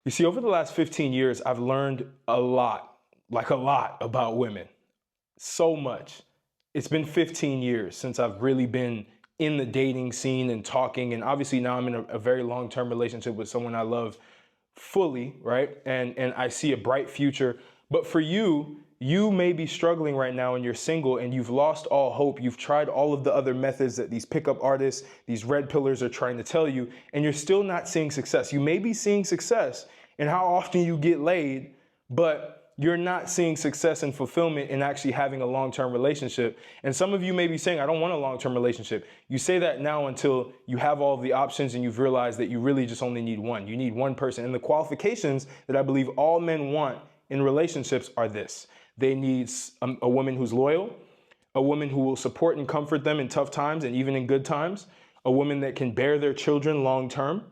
You see, over the last 15 years, I've learned a lot, like a lot about women. So much. It's been 15 years since I've really been in the dating scene and talking. And obviously now I'm in a very long-term relationship with someone I love fully, right? And I see a bright future. But for you, you may be struggling right now and you're single and you've lost all hope. You've tried all of the other methods that these pickup artists, these red pillars are trying to tell you, and you're still not seeing success. You may be seeing success in how often you get laid, but you're not seeing success and fulfillment in actually having a long-term relationship. And some of you may be saying, I don't want a long-term relationship. You say that now until you have all of the options and you've realized that you really just only need one. You need one person. And the qualifications that I believe all men want in relationships are this. They need a woman who's loyal, a woman who will support and comfort them in tough times and even in good times, a woman that can bear their children long-term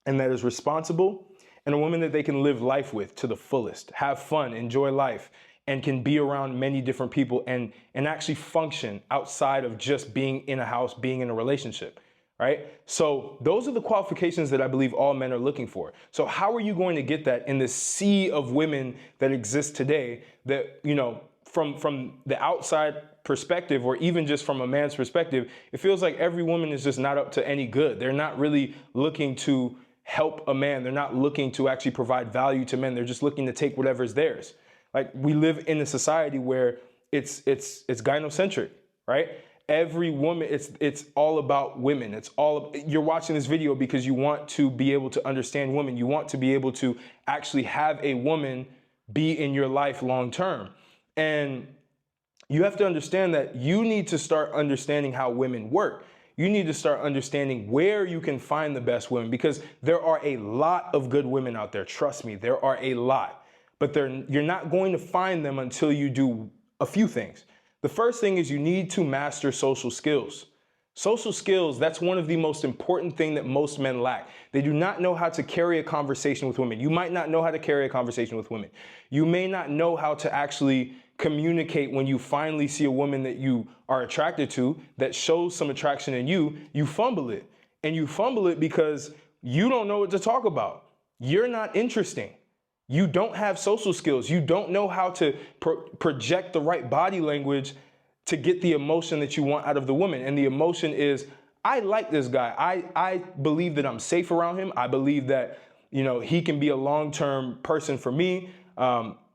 and that is responsible, and a woman that they can live life with to the fullest, have fun, enjoy life, and can be around many different people and actually function outside of just being in a house, being in a relationship, right? So those are the qualifications that I believe all men are looking for. So how are you going to get that in the sea of women that exist today that, you know, from the outside perspective, or even just from a man's perspective, it feels like every woman is just not up to any good. They're not really looking to help a man. They're not looking to actually provide value to men. They're just looking to take whatever's theirs. Like, we live in a society where it's gynocentric, right? Every woman, it's all about women. You're watching this video because you want to be able to understand women. You want to be able to actually have a woman be in your life long term. And you have to understand that you need to start understanding how women work. You need to start understanding where you can find the best women, because there are a lot of good women out there. Trust me, there are a lot, but you're not going to find them until you do a few things. The first thing is you need to master social skills. Social skills, that's one of the most important things that most men lack. They do not know how to carry a conversation with women. You might not know how to carry a conversation with women. You may not know how to actually communicate when you finally see a woman that you are attracted to that shows some attraction in you. You fumble it. And you fumble it because you don't know what to talk about. You're not interesting. You don't have social skills. You don't know how to project the right body language to get the emotion that you want out of the woman. And the emotion is, I like this guy. I believe that I'm safe around him. I believe that, you know, he can be a long-term person for me.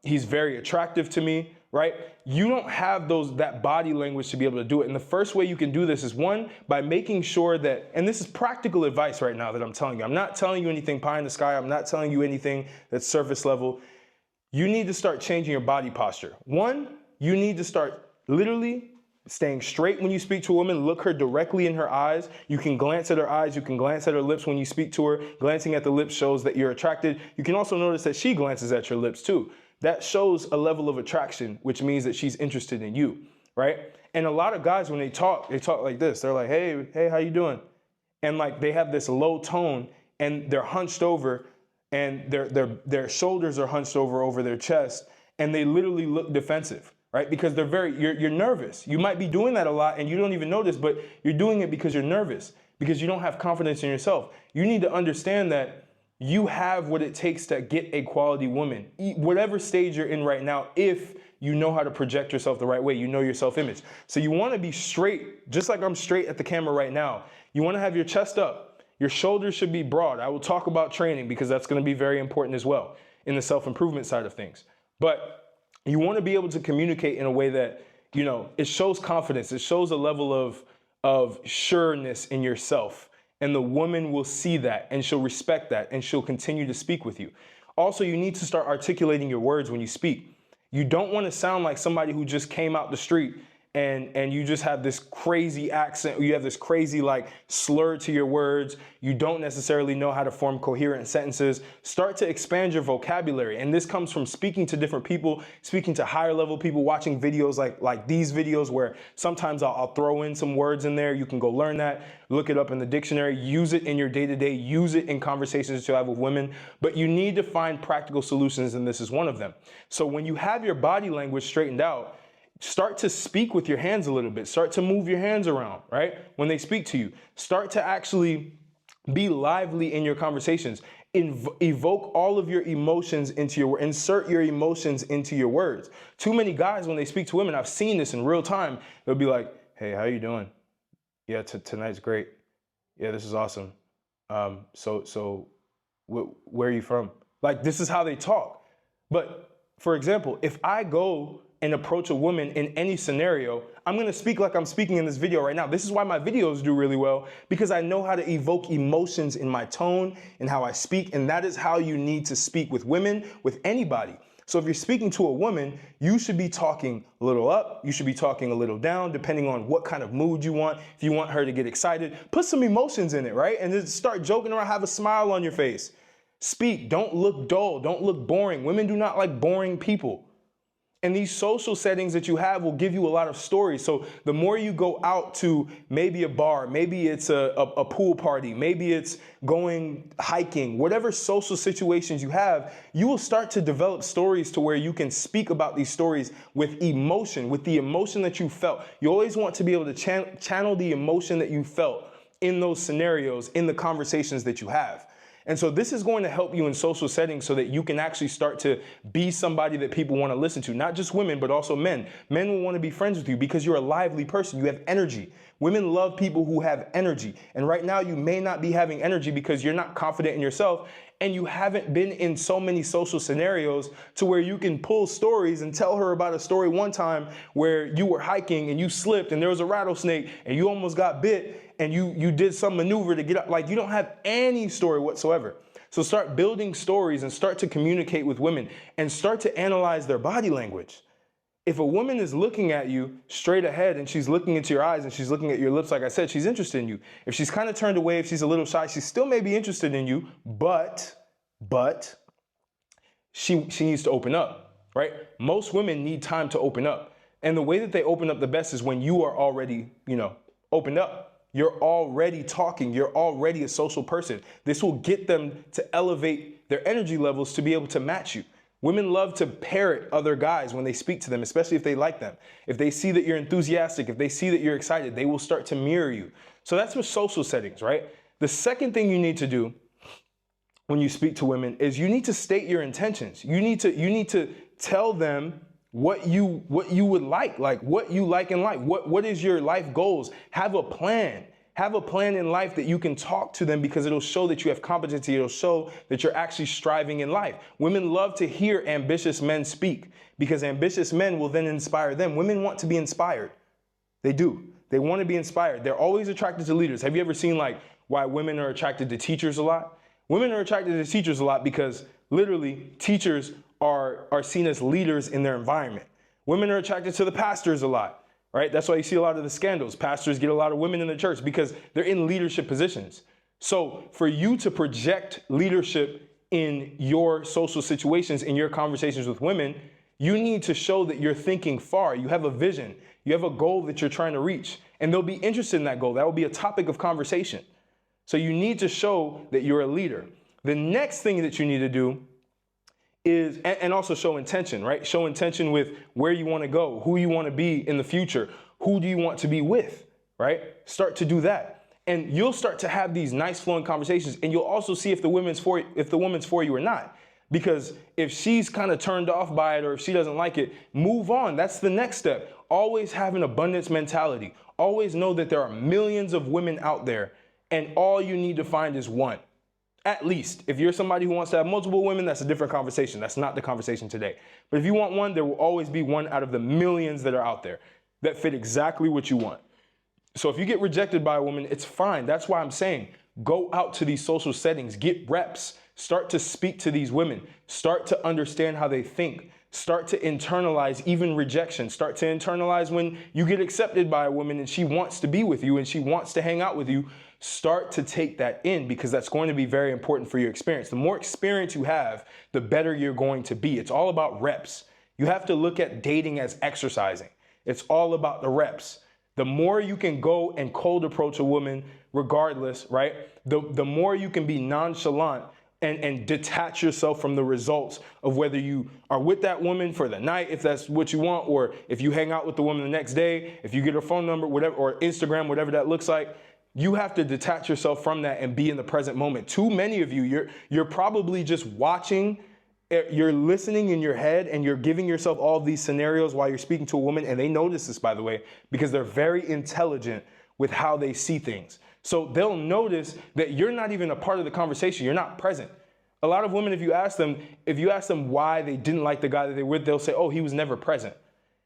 He's very attractive to me, right? You don't have that body language to be able to do it. And the first way you can do this is, one, by making sure that, and this is practical advice right now that I'm telling you. I'm not telling you anything pie in the sky. I'm not telling you anything that's surface level. You need to start changing your body posture. One, you need to start literally staying straight when you speak to a woman. Look her directly in her eyes. You can glance at her eyes. You can glance at her lips when you speak to her. Glancing at the lips shows that you're attracted. You can also notice that she glances at your lips too. That shows a level of attraction, which means that she's interested in you, right? And a lot of guys, when they talk like this. They're like, hey, how you doing? And like, they have this low tone and they're hunched over, and their shoulders are hunched over their chest, and they literally look defensive. Right? Because you're nervous. You might be doing that a lot and you don't even notice, but you're doing it because you're nervous, because you don't have confidence in yourself. You need to understand that you have what it takes to get a quality woman, whatever stage you're in right now, if you know how to project yourself the right way. You know your self-image. So you want to be straight, just like I'm straight at the camera right now. You want to have your chest up. Your shoulders should be broad. I will talk about training because that's going to be very important as well in the self-improvement side of things. But you want to be able to communicate in a way that, you know, it shows confidence. It shows a level of sureness in yourself. And the woman will see that, and she'll respect that, and she'll continue to speak with you. Also, you need to start articulating your words when you speak. You don't want to sound like somebody who just came out the street and you just have this crazy accent, or you have this crazy like slur to your words. You don't necessarily know how to form coherent sentences. Start to expand your vocabulary. And this comes from speaking to different people, speaking to higher level people, watching videos like these videos where sometimes I'll throw in some words in there. You can go learn that, look it up in the dictionary, use it in your day-to-day, use it in conversations that you have with women. But you need to find practical solutions, and this is one of them. So when you have your body language straightened out, start to speak with your hands a little bit. Start to move your hands around, right? When they speak to you, start to actually be lively in your conversations. Evoke all of your emotions into your, insert your emotions into your words. Too many guys, when they speak to women, I've seen this in real time, they'll be like, hey, how you doing? Yeah, tonight's great. Yeah, this is awesome. Where are you from? Like, this is how they talk. But for example, if I go and approach a woman in any scenario, I'm going to speak like I'm speaking in this video right now. This is why my videos do really well, because I know how to evoke emotions in my tone and how I speak. And that is how you need to speak with women, with anybody. So if you're speaking to a woman, you should be talking a little up, you should be talking a little down, depending on what kind of mood you want. If you want her to get excited, put some emotions in it, right? And just start joking around, have a smile on your face. Speak, don't look dull, don't look boring. Women do not like boring people. And these social settings that you have will give you a lot of stories. So the more you go out to maybe a bar, maybe it's a pool party, maybe it's going hiking, whatever social situations you have, you will start to develop stories to where you can speak about these stories with emotion, with the emotion that you felt. You always want to be able to channel the emotion that you felt in those scenarios, in the conversations that you have. And so this is going to help you in social settings so that you can actually start to be somebody that people want to listen to. Not just women, but also men. Men will want to be friends with you because you're a lively person. You have energy. Women love people who have energy. And right now you may not be having energy because you're not confident in yourself and you haven't been in so many social scenarios to where you can pull stories and tell her about a story one time where you were hiking and you slipped and there was a rattlesnake and you almost got bit and you did some maneuver to get up. Like, you don't have any story whatsoever. So start building stories and start to communicate with women and start to analyze their body language. If a woman is looking at you straight ahead and she's looking into your eyes and she's looking at your lips, like I said, she's interested in you. If she's kind of turned away, if she's a little shy, she still may be interested in you, but she needs to open up, right? Most women need time to open up. And the way that they open up the best is when you are already, opened up. You're already talking. You're already a social person. This will get them to elevate their energy levels to be able to match you. Women love to parrot other guys when they speak to them, especially if they like them. If they see that you're enthusiastic, if they see that you're excited, they will start to mirror you. So that's with social settings, right? The second thing you need to do when you speak to women is you need to state your intentions. You need to tell them what you would like what you like in life. What is your life goals? Have a plan. Have a plan in life that you can talk to them because it'll show that you have competency. It'll show that you're actually striving in life. Women love to hear ambitious men speak because ambitious men will then inspire them. Women want to be inspired. They do. They want to be inspired. They're always attracted to leaders. Have you ever seen why women are attracted to teachers a lot? Women are attracted to teachers a lot because literally teachers are seen as leaders in their environment. Women are attracted to the pastors a lot, right? That's why you see a lot of the scandals. Pastors get a lot of women in the church because they're in leadership positions. So for you to project leadership in your social situations, in your conversations with women, you need to show that you're thinking far. You have a vision. You have a goal that you're trying to reach, and they'll be interested in that goal. That will be a topic of conversation. So you need to show that you're a leader. The next thing that you need to do is, and also show intention, right? Show intention with where you want to go, who you want to be in the future, who do you want to be with, right? Start to do that. And you'll start to have these nice flowing conversations, and you'll also see if the woman's for you or not. Because if she's kind of turned off by it or if she doesn't like it, move on. That's the next step. Always have an abundance mentality. Always know that there are millions of women out there, and all you need to find is one. At least. If you're somebody who wants to have multiple women, that's a different conversation. That's not the conversation today. But if you want one, there will always be one out of the millions that are out there that fit exactly what you want. So if you get rejected by a woman, it's fine. That's why I'm saying go out to these social settings, get reps, start to speak to these women, start to understand how they think, start to internalize even rejection, start to internalize when you get accepted by a woman and she wants to be with you and she wants to hang out with you. Start to take that in because that's going to be very important for your experience. The more experience you have, the better you're going to be. It's all about reps. You have to look at dating as exercising. It's all about the reps. The more you can go and cold approach a woman regardless, right? The more you can be nonchalant and detach yourself from the results of whether you are with that woman for the night, if that's what you want, or if you hang out with the woman the next day, if you get her phone number, whatever, or Instagram, whatever that looks like. You have to detach yourself from that and be in the present moment. Too many of you, you're probably just watching, you're listening in your head, and you're giving yourself all these scenarios while you're speaking to a woman. And they notice this, by the way, because they're very intelligent with how they see things. So they'll notice that you're not even a part of the conversation. You're not present. A lot of women, if you ask them why they didn't like the guy that they were with, they'll say, oh, he was never present.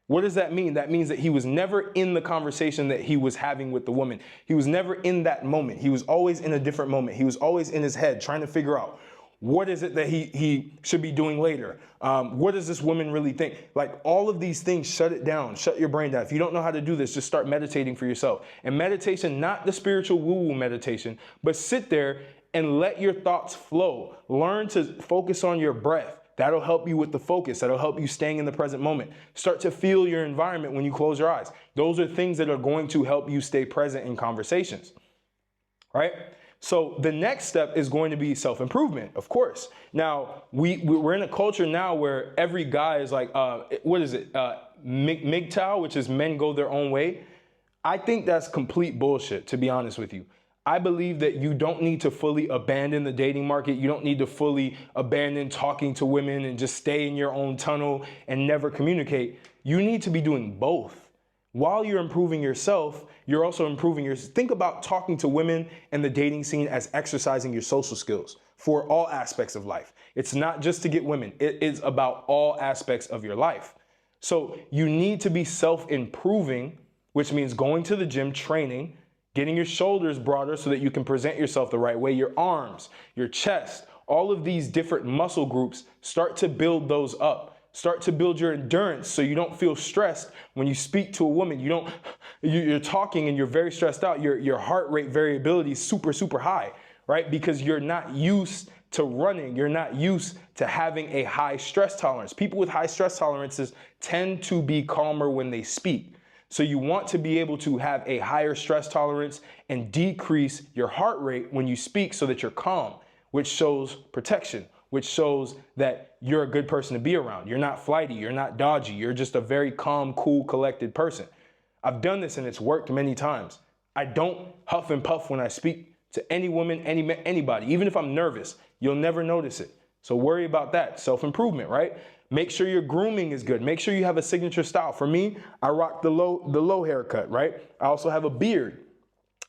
What does that mean? That means that he was never in the conversation that he was having with the woman. He was never in that moment. He was always in a different moment. He was always in his head trying to figure out, what is it that he should be doing later? What does this woman really think? Like, all of these things, shut it down. Shut your brain down. If you don't know how to do this, just start meditating for yourself. And meditation, not the spiritual woo-woo meditation, but sit there and let your thoughts flow. Learn to focus on your breath. That'll help you with the focus. That'll help you staying in the present moment. Start to feel your environment when you close your eyes. Those are things that are going to help you stay present in conversations, right? So the next step is going to be self-improvement, of course. Now, we're in a culture now where every guy is like, what is it? MGTOW, which is men go their own way. I think that's complete bullshit, to be honest with you. I believe that you don't need to fully abandon the dating market. You don't need to fully abandon talking to women and just stay in your own tunnel and never communicate. You need to be doing both. While you're improving yourself, you're also improving your. Think about talking to women and the dating scene as exercising your social skills for all aspects of life. It's not just to get women. It is about all aspects of your life. So you need to be self-improving, which means going to the gym, training, getting your shoulders broader so that you can present yourself the right way, your arms, your chest, all of these different muscle groups, start to build those up. Start to build your endurance so you don't feel stressed when you speak to a woman. You're talking and you're very stressed out. Your heart rate variability is super, super high, right? Because you're not used to running. You're not used to having a high stress tolerance. People with high stress tolerances tend to be calmer when they speak. So you want to be able to have a higher stress tolerance and decrease your heart rate when you speak so that you're calm, which shows protection, which shows that you're a good person to be around. You're not flighty, you're not dodgy, you're just a very calm, cool, collected person. I've done this and it's worked many times. I don't huff and puff when I speak to any woman, anybody. Even if I'm nervous, you'll never notice it. So worry about that. Self-improvement, right? Make sure your grooming is good. Make sure you have a signature style. For me, I rock the low haircut, right? I also have a beard.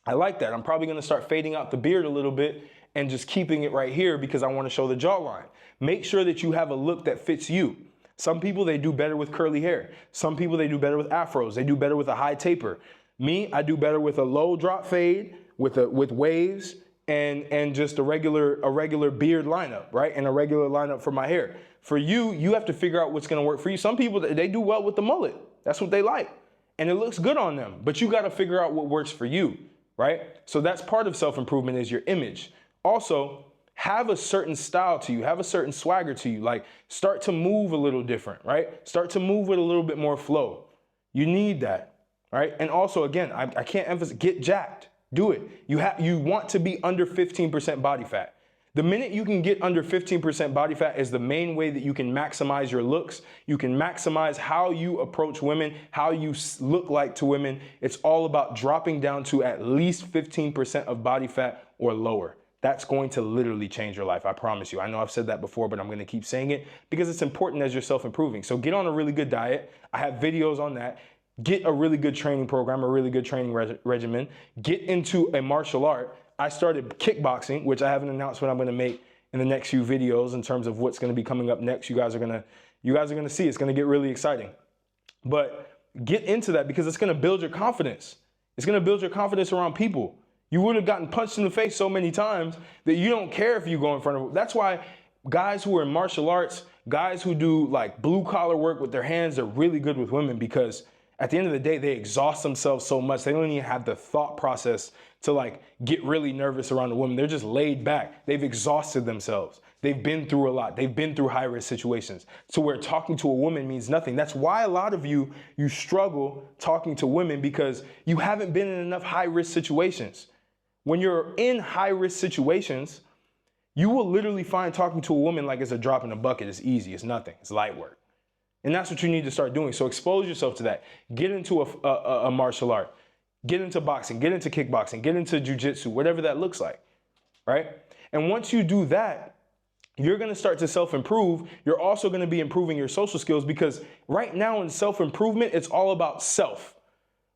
I like that. I'm probably gonna start fading out the beard a little bit and just keeping it right here because I wanna show the jawline. Make sure that you have a look that fits you. Some people, they do better with curly hair. Some people, they do better with afros. They do better with a high taper. Me, I do better with a low drop fade, with waves, and just a regular beard lineup, right? And a regular lineup for my hair. For you, you have to figure out what's gonna work for you. Some people, they do well with the mullet. That's what they like. And it looks good on them, but you gotta figure out what works for you, right? So that's part of self-improvement, is your image. Also, have a certain style to you, have a certain swagger to you. Like, start to move a little different, right? Start to move with a little bit more flow. You need that, right? And also, again, I can't emphasize, get jacked. Do it. You want to be under 15% body fat. The minute you can get under 15% body fat is the main way that you can maximize your looks. You can maximize how you approach women, how you look like to women. It's all about dropping down to at least 15% of body fat or lower. That's going to literally change your life, I promise you. I know I've said that before, but I'm gonna keep saying it because it's important as you're self-improving. So get on a really good diet. I have videos on that. Get a really good training program, a really good training regimen. Get into a martial art. I started kickboxing, which I have an announcement I'm gonna make in the next few videos in terms of what's gonna be coming up next. You guys are gonna see. It's gonna get really exciting. But get into that because it's gonna build your confidence. It's gonna build your confidence around people. You would have gotten punched in the face so many times that you don't care if you go in front of them. That's why guys who are in martial arts, guys who do like blue collar work with their hands, are really good with women because at the end of the day, they exhaust themselves so much. They don't even have the thought process to like get really nervous around a woman. They're just laid back. They've exhausted themselves. They've been through a lot. They've been through high risk situations. So where talking to a woman means nothing. That's why a lot of you struggle talking to women, because you haven't been in enough high risk situations. When you're in high risk situations, you will literally find talking to a woman like it's a drop in a bucket. It's easy. It's nothing. It's light work. And that's what you need to start doing. So expose yourself to that. Get into a martial art. Get into boxing, get into kickboxing, get into jujitsu, whatever that looks like, right? And once you do that, you're going to start to self-improve. You're also going to be improving your social skills, because right now in self-improvement, it's all about self.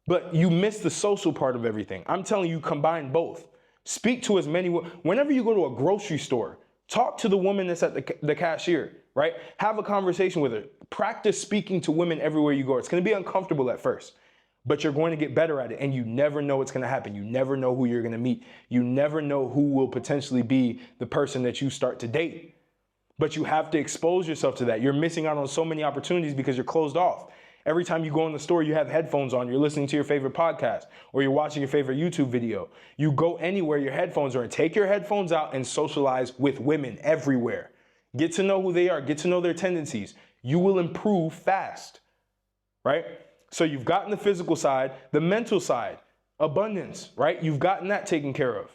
But you miss the social part of everything. I'm telling you, combine both. Speak to as many, whenever you go to a grocery store, talk to the woman that's at the cashier, right? Have a conversation with her. Practice speaking to women everywhere you go. It's going to be uncomfortable at first, but you're going to get better at it, and you never know what's going to happen. You never know who you're going to meet. You never know who will potentially be the person that you start to date. But you have to expose yourself to that. You're missing out on so many opportunities because you're closed off. Every time you go in the store, you have headphones on, you're listening to your favorite podcast, or you're watching your favorite YouTube video. You go anywhere, your headphones are in. Take your headphones out and socialize with women everywhere. Get to know who they are, get to know their tendencies. You will improve fast, right? So you've gotten the physical side, the mental side, abundance, right? You've gotten that taken care of.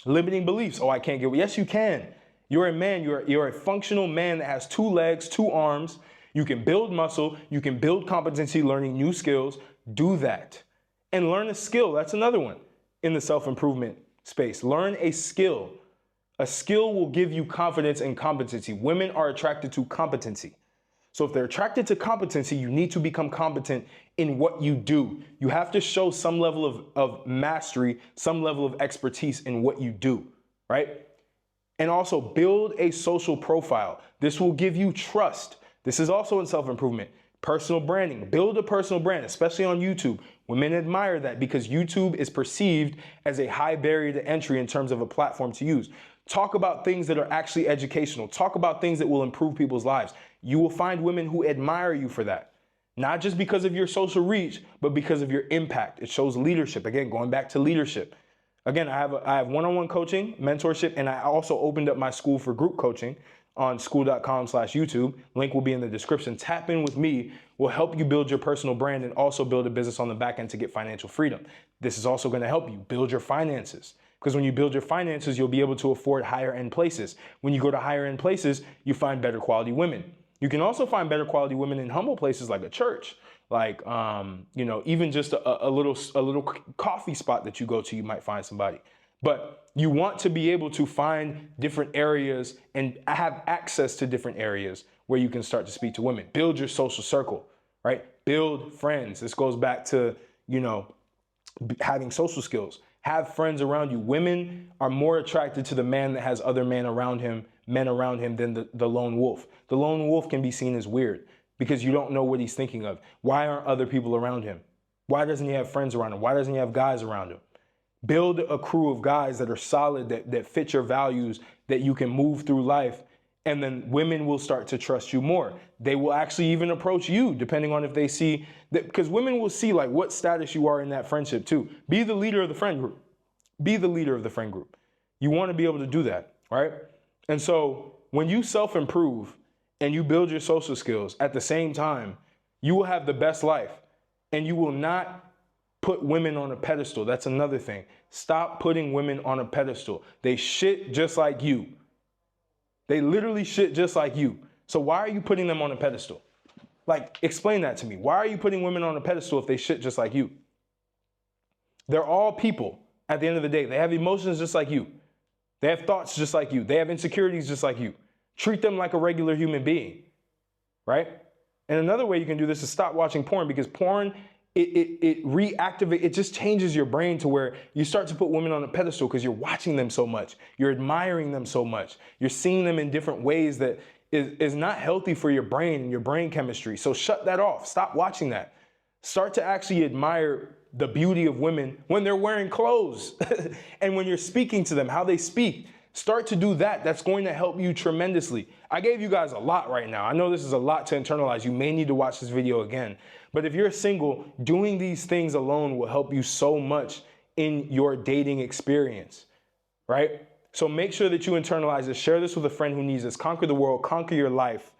Limiting beliefs. Oh, I can't get, yes, you can. You're a man, you're a functional man that has 2 legs, 2 arms. You can build muscle, you can build competency, learning new skills. Do that. And learn a skill. That's another one in the self-improvement space. Learn a skill. A skill will give you confidence and competency. Women are attracted to competency. So if they're attracted to competency, you need to become competent in what you do. You have to show some level of mastery, some level of expertise in what you do, right? And also build a social profile. This will give you trust. This is also in self-improvement. Personal branding. Build a personal brand, especially on YouTube. Women admire that because YouTube is perceived as a high barrier to entry in terms of a platform to use. Talk about things that are actually educational. Talk about things that will improve people's lives. You will find women who admire you for that. Not just because of your social reach, but because of your impact. It shows leadership. Again, going back to leadership. Again, I have one-on-one coaching, mentorship, and I also opened up my school for group coaching on school.com/YouTube. Link will be in the description. Tap in with me. Will help you build your personal brand and also build a business on the back end to get financial freedom. This is also going to help you build your finances, because when you build your finances, you'll be able to afford higher end places. When you go to higher end places, you find better quality women. You can also find better quality women in humble places like a church, like even just a little coffee spot that you go to, you might find somebody. But you want to be able to find different areas and have access to different areas where you can start to speak to women. Build your social circle, right? Build friends. This goes back to, having social skills. Have friends around you. Women are more attracted to the man that has other men around him than the lone wolf. The lone wolf can be seen as weird because you don't know what he's thinking of. Why aren't other people around him? Why doesn't he have friends around him? Why doesn't he have guys around him? Build a crew of guys that are solid, that fit your values, that you can move through life, and then women will start to trust you more. They will actually even approach you, depending on if they see that, because women will see like what status you are in that friendship too. Be the leader of the friend group. Be the leader of the friend group. You want to be able to do that, right? And so when you self-improve and you build your social skills at the same time, you will have the best life, and you will not put women on a pedestal. That's another thing. Stop putting women on a pedestal. They shit just like you. They literally shit just like you. So why are you putting them on a pedestal? Like, explain that to me. Why are you putting women on a pedestal if they shit just like you? They're all people at the end of the day. They have emotions just like you. They have thoughts just like you. They have insecurities just like you. Treat them like a regular human being, right? And another way you can do this is stop watching porn, because porn, it reactivates, it just changes your brain to where you start to put women on a pedestal because you're watching them so much. You're admiring them so much. You're seeing them in different ways that is not healthy for your brain and your brain chemistry. So shut that off. Stop watching that. Start to actually admire the beauty of women when they're wearing clothes and when you're speaking to them, how they speak. Start to do that. That's going to help you tremendously. I gave you guys a lot right now. I know this is a lot to internalize. You may need to watch this video again. But if you're single, doing these things alone will help you so much in your dating experience, right? So make sure that you internalize this. Share this with a friend who needs this. Conquer the world. Conquer your life.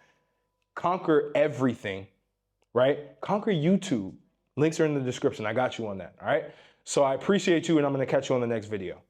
Conquer everything, right? Conquer YouTube. Links are in the description. I got you on that, all right? So I appreciate you, and I'm going to catch you on the next video.